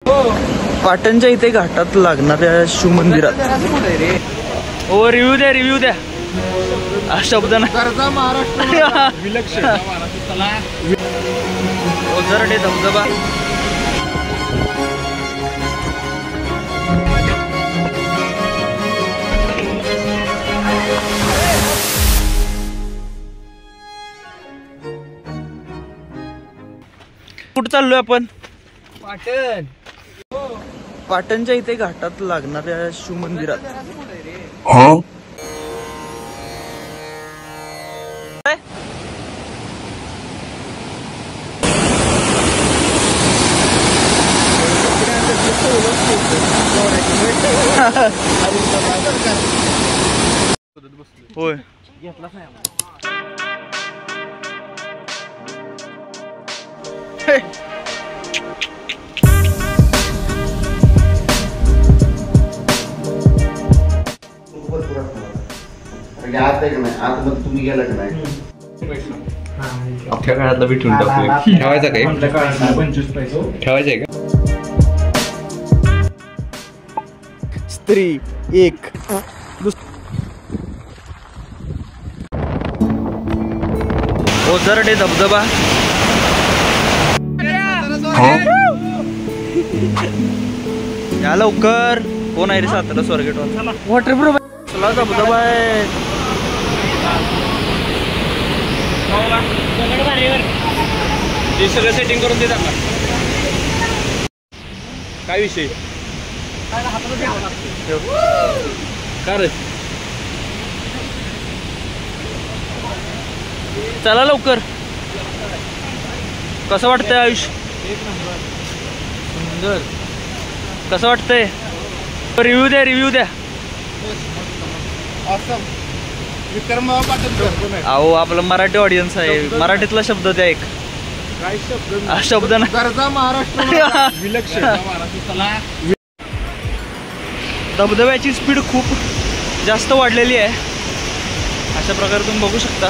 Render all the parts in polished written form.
पाटणच्या इथे घाटात लागणाऱ्या शिवमंदिरात हो रिव्ह्यू द्या शब्द महाराष्ट्र विलक्षण ओझरडे धबधबा कुठं चाललोय आपण पाटण पाटणच्या इथे घाटात लागणाऱ्या शिवमंदिरात होय आतमध्ये तुम्ही गेला की नाही आपल्या काळातला भेटून टाकू ठेवायचा काय 25 पैसे ठेवायचंय का स्त्री एक ओझरडे धबधबा या लवकर कोण आहे रे सातारा स्वारगेटवर वॉटरप्रूफ चला धबधबा आहे सगळं सेटिंग करून देतात का काय विषय का रे चला लवकर कसं वाटतंय आयुष्य सुंदर कसं वाटतंय रिव्ह्यू द्या अहो आपलं मराठी ऑडियन्स आहे मराठीतला शब्द द्या एक काय शब्द शब्द ना गरजा महाराष्ट्र विलक्षण धबधब्याची स्पीड खूप जास्त वाढलेली आहे अशा प्रकारे तुम्ही बघू शकता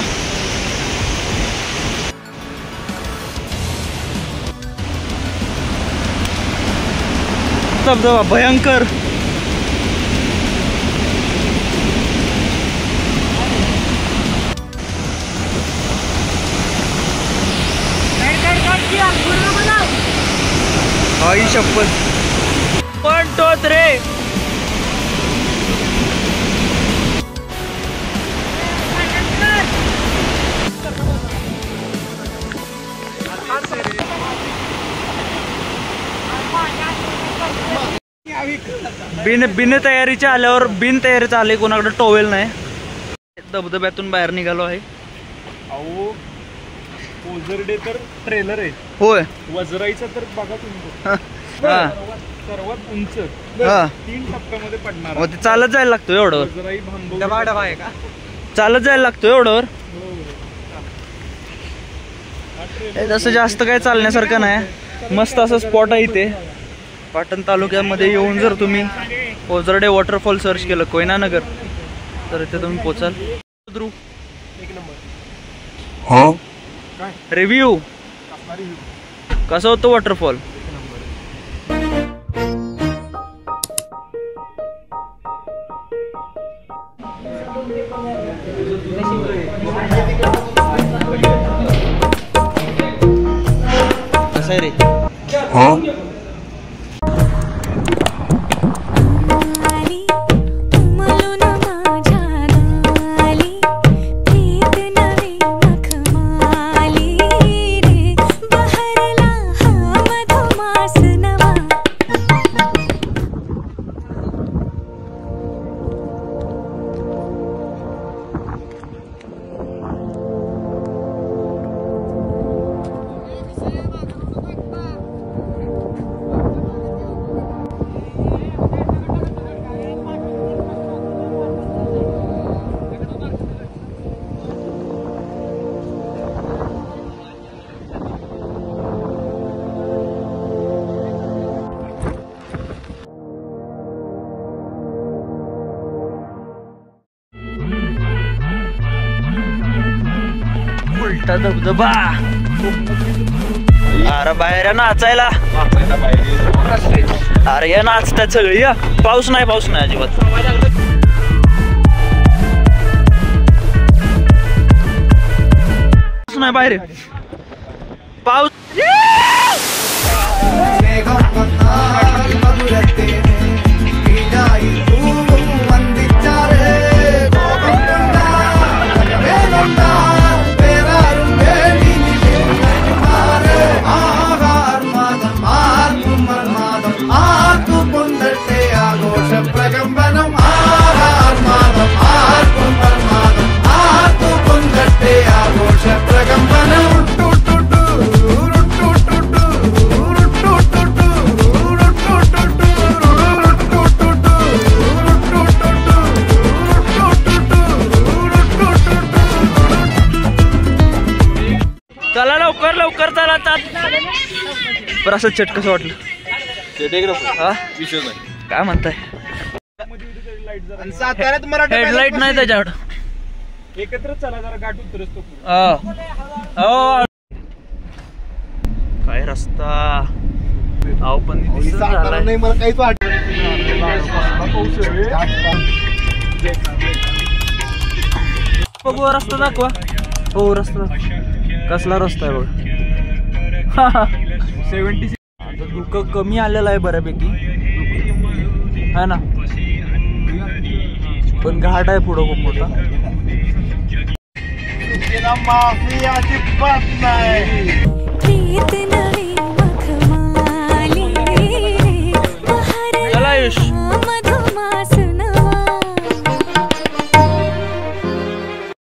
धबधबा भयंकर आई शपथ पण तोच रे बिन तयारीच्या आल्यावर बिन तयारीचं आले कोणाकडे टॉवेल नाही धबधब्यातून बाहेर निघालो आहे अहो ओझरडे तर ट्रेलर आहे होय वजराईचा तर बघा तुम्ही सर्वात उंच 3 टप्प्यामध्ये पडणार ते चालत जायला लागतो एवढं वजराई भांबव आहे का चालत जायला लागतो एवढं तसं जास्त काय चालण्यासारखं नाही मस्त असं स्पॉट आहे इथे पाटण तालुक्यामध्ये येऊन जर तुम्ही ओझरडे वॉटरफॉल सर्च केलं कोयना नगर तर इथे तुम्ही पोचाल रिव्ह्यू कसं होतं वॉटरफॉल कसं आहे रे उलटा धबधबा अरे बाहेर या नाचायला. अरे या नाचतात सगळी या. पाऊस नाही अजिबात. पाऊस नाही बाहेर. पाऊस चला लवकर चला. पर असं चट कसं वाटलं? काय म्हणताय? साताऱ्यात मराठी हेडलाईट नाही त्याच्याकडं. एकत्र चला जरा गाठ उतरतो. काय रस्ता अहो पण नाही मला काहीच वाटत. बघू रस्ता दाखवा. हो रस्ता कसला रस्ता आहे बघ. 76 धुकं कमी आलेलं आहे बऱ्यापैकी है ना. पण घाट आहे पुढं खूप मोठा. माफी अजिबात नाही. चला आयुष.